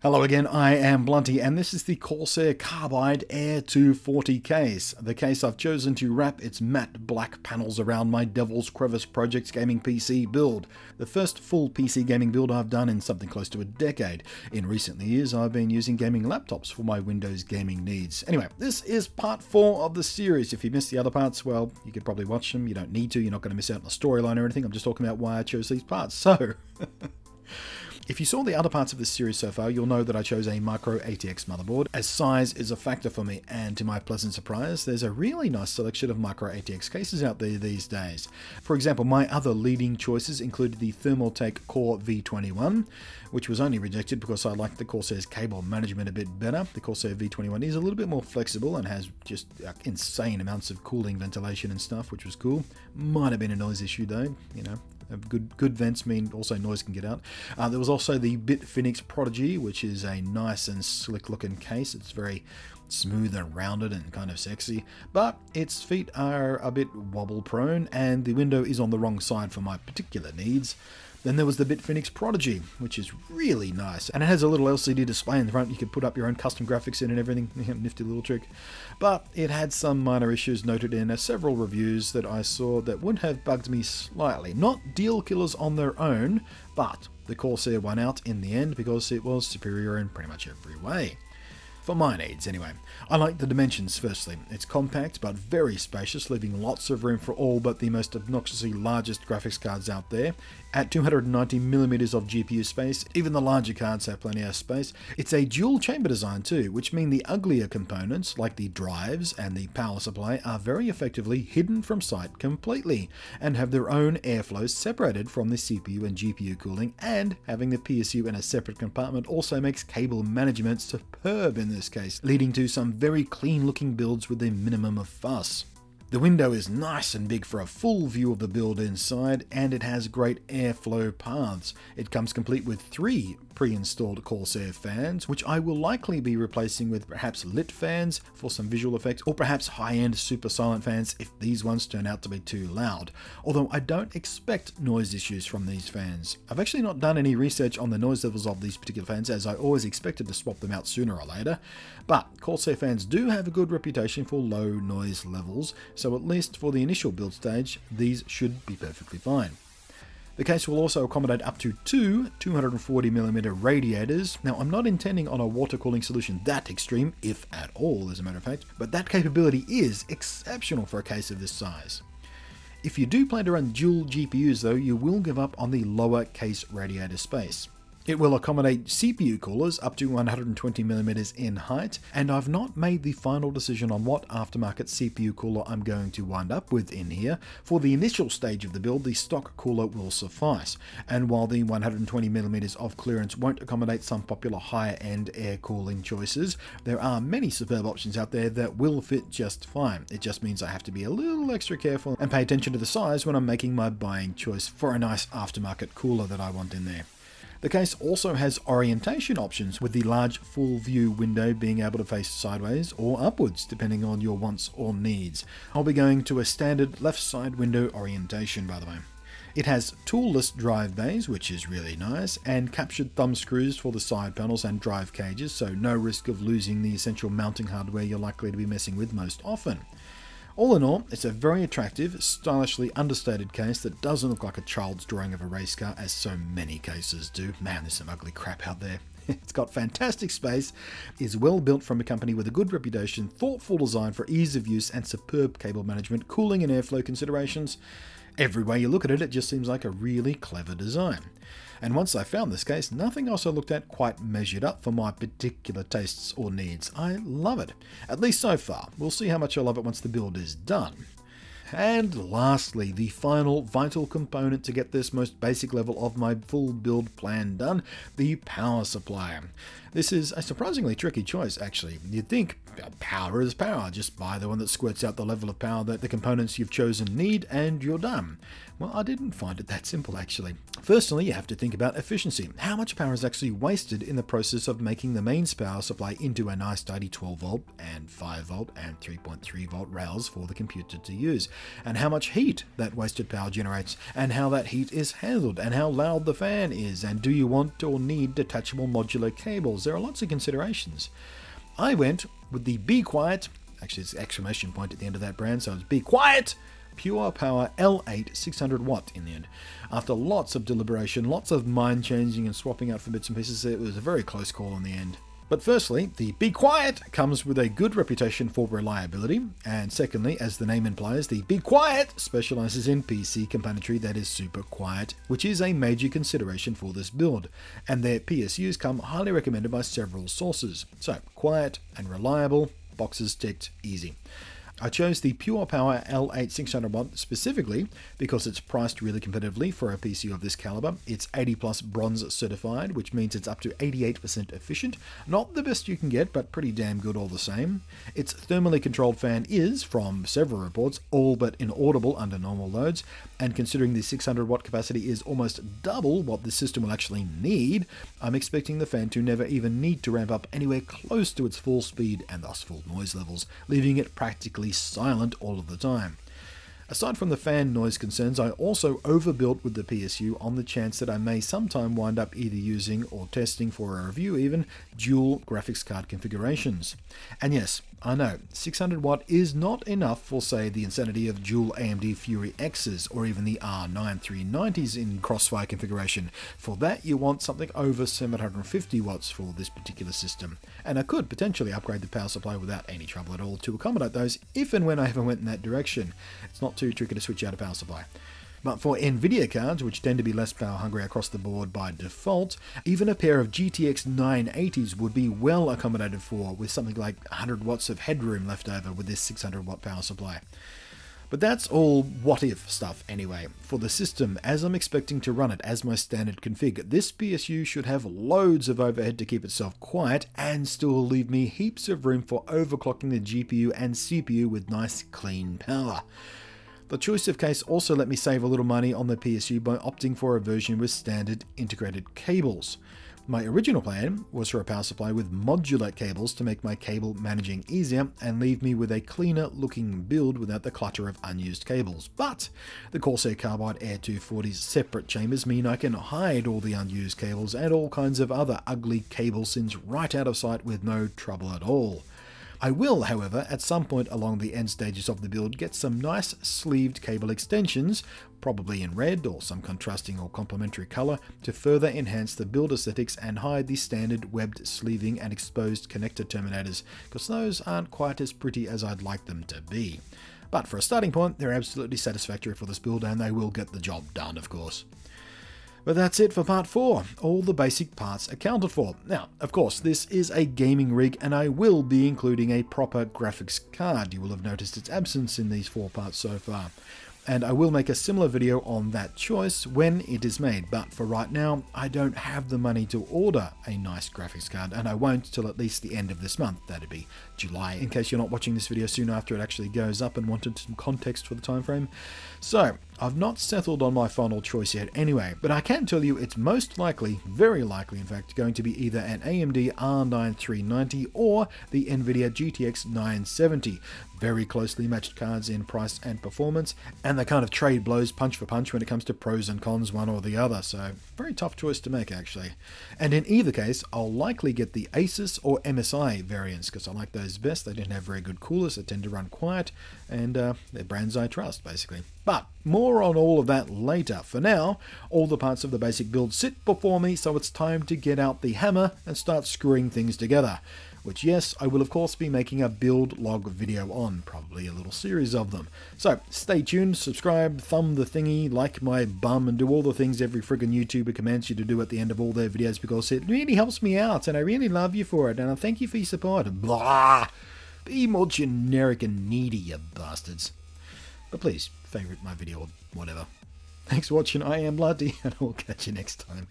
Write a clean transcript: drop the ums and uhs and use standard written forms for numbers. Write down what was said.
Hello again, I am Blunty, and this is the Corsair Carbide Air 240 case. The case I've chosen to wrap its matte black panels around my Devil's Crevice Projects gaming PC build. The first full PC gaming build I've done in something close to a decade. In recent years, I've been using gaming laptops for my Windows gaming needs. Anyway, this is part 4 of the series. If you missed the other parts, well, you could probably watch them. You don't need to. You're not going to miss out on the storyline or anything. I'm just talking about why I chose these parts. So... If you saw the other parts of this series so far, you'll know that I chose a micro ATX motherboard, as size is a factor for me, and to my pleasant surprise, there's a really nice selection of micro ATX cases out there these days. For example, my other leading choices included the Thermaltake Core V21, which was only rejected because I liked the Corsair's cable management a bit better. The Corsair V21 is a little bit more flexible and has just insane amounts of cooling, ventilation and stuff, which was cool. Might have been a noise issue though, you know. Good vents mean also noise can get out. There was also the Bitfinex Prodigy, which is a nice and slick looking case. It's very smooth and rounded and kind of sexy, but its feet are a bit wobble prone and the window is on the wrong side for my particular needs. Then there was the Bitfinex Prodigy, which is really nice, and it has a little LCD display in the front. You could put up your own custom graphics in and everything. Nifty little trick. But it had some minor issues noted in several reviews that I saw that would have bugged me slightly. Not deal killers on their own, but the Corsair won out in the end because it was superior in pretty much every way. For my needs, anyway. I like the dimensions, firstly. It's compact, but very spacious, leaving lots of room for all but the most obnoxiously largest graphics cards out there. At 290mm of GPU space, even the larger cards have plenty of space. It's a dual chamber design too, which mean the uglier components, like the drives and the power supply, are very effectively hidden from sight completely, and have their own airflows separated from the CPU and GPU cooling, and having the PSU in a separate compartment also makes cable management superb in this case, leading to some very clean looking builds with a minimum of fuss. The window is nice and big for a full view of the build inside, and it has great airflow paths. It comes complete with 3 pre-installed Corsair fans, which I will likely be replacing with perhaps lit fans for some visual effects, or perhaps high-end super silent fans if these ones turn out to be too loud. Although I don't expect noise issues from these fans. I've actually not done any research on the noise levels of these particular fans, as I always expected to swap them out sooner or later, but Corsair fans do have a good reputation for low noise levels, so at least for the initial build stage, these should be perfectly fine. The case will also accommodate up to 2 240mm radiators. Now, I'm not intending on a water cooling solution that extreme, if at all, as a matter of fact, but that capability is exceptional for a case of this size. If you do plan to run dual GPUs though, you will give up on the lower case radiator space. It will accommodate CPU coolers up to 120mm in height, and I've not made the final decision on what aftermarket CPU cooler I'm going to wind up with in here. For the initial stage of the build, the stock cooler will suffice, and while the 120mm of clearance won't accommodate some popular higher-end air cooling choices, there are many superb options out there that will fit just fine. It just means I have to be a little extra careful and pay attention to the size when I'm making my buying choice for a nice aftermarket cooler that I want in there. The case also has orientation options, with the large full view window being able to face sideways or upwards depending on your wants or needs. I'll be going to a standard left side window orientation, by the way. It has toolless drive bays, which is really nice, and captured thumb screws for the side panels and drive cages, so no risk of losing the essential mounting hardware you're likely to be messing with most often. All in all, it's a very attractive, stylishly understated case that doesn't look like a child's drawing of a race car, as so many cases do. Man, there's some ugly crap out there. It's got fantastic space, is well built from a company with a good reputation, thoughtful design for ease of use, and superb cable management, cooling and airflow considerations. Every way you look at it, it just seems like a really clever design. And once I found this case, nothing else I looked at quite measured up for my particular tastes or needs. I love it. At least so far. We'll see how much I love it once the build is done. And lastly, the final vital component to get this most basic level of my full build plan done, the power supply. This is a surprisingly tricky choice, actually. You'd think power is power, just buy the one that squirts out the level of power that the components you've chosen need and you're done. Well, I didn't find it that simple, actually. Firstly, you have to think about efficiency. How much power is actually wasted in the process of making the mains power supply into a nice tidy 12 volt and 5 volt and 3.3 volt rails for the computer to use? and how much heat that wasted power generates, and how that heat is handled, and how loud the fan is, and do you want or need detachable modular cables? There are lots of considerations. I went with the Be Quiet, actually it's an exclamation point at the end of that brand, so it's Be Quiet Pure Power L8 600 watt in the end. After lots of deliberation, lots of mind changing and swapping out for bits and pieces, it was a very close call in the end. But firstly, the Be Quiet comes with a good reputation for reliability, and secondly, as the name implies, the Be Quiet specializes in PC componentry that is super quiet, which is a major consideration for this build, and their PSUs come highly recommended by several sources. So, quiet and reliable, boxes ticked, easy. I chose the Pure Power L8 600 watt specifically because it's priced really competitively for a PC of this caliber. It's 80 plus bronze certified, which means it's up to 88% efficient. Not the best you can get, but pretty damn good all the same. Its thermally controlled fan is, from several reports, all but inaudible under normal loads, and considering the 600 watt capacity is almost double what the system will actually need, I'm expecting the fan to never even need to ramp up anywhere close to its full speed and thus full noise levels, leaving it practically silent all of the time. Aside from the fan noise concerns, I also overbuilt with the PSU on the chance that I may sometime wind up either using or testing for a review even dual graphics card configurations. And yes, I know, 600 watt is not enough for, say, the insanity of dual AMD Fury X's or even the R9 390s in Crossfire configuration. For that, you want something over 750 watts for this particular system. And I could potentially upgrade the power supply without any trouble at all to accommodate those if and when I ever went in that direction. It's not too tricky to switch out a power supply. But for Nvidia cards, which tend to be less power hungry across the board by default, even a pair of GTX 980s would be well accommodated for, with something like 100 watts of headroom left over with this 600 watt power supply. But that's all what-if stuff anyway. For the system, as I'm expecting to run it as my standard config, this PSU should have loads of overhead to keep itself quiet and still leave me heaps of room for overclocking the GPU and CPU with nice clean power. The choice of case also let me save a little money on the PSU by opting for a version with standard integrated cables. My original plan was for a power supply with modular cables to make my cable managing easier and leave me with a cleaner looking build without the clutter of unused cables. But the Corsair Carbide Air 240's separate chambers mean I can hide all the unused cables and all kinds of other ugly cable sins right out of sight with no trouble at all. I will, however, at some point along the end stages of the build get some nice sleeved cable extensions, probably in red or some contrasting or complementary colour, to further enhance the build aesthetics and hide the standard webbed sleeving and exposed connector terminators, because those aren't quite as pretty as I'd like them to be. But for a starting point, they're absolutely satisfactory for this build and they will get the job done, of course. But that's it for part 4, all the basic parts accounted for. Now, of course, this is a gaming rig and I will be including a proper graphics card. You will have noticed its absence in these 4 parts so far. And I will make a similar video on that choice when it is made, but for right now, I don't have the money to order a nice graphics card, and I won't till at least the end of this month. That'd be July, in case you're not watching this video soon after it actually goes up and wanted some context for the time frame. So, I've not settled on my final choice yet anyway, but I can tell you it's most likely, very likely in fact, going to be either an AMD R9 390 or the Nvidia GTX 970. Very closely matched cards in price and performance, and they kind of trade blows punch for punch when it comes to pros and cons one or the other, so very tough choice to make actually. And in either case, I'll likely get the Asus or MSI variants, because I like those best. They don't have very good coolers, they tend to run quiet, and they're brands I trust basically. But more on all of that later. For now, all the parts of the basic build sit before me, so it's time to get out the hammer and start screwing things together. Which, yes, I will of course be making a build log video on, probably a little series of them. So stay tuned, subscribe, thumb the thingy, like my bum, and do all the things every friggin' YouTuber commands you to do at the end of all their videos, because it really helps me out and I really love you for it and I thank you for your support. Blah! Be more generic and needy, you bastards. But please, favourite my video or whatever. Thanks for watching, I am Bloody, and I'll catch you next time.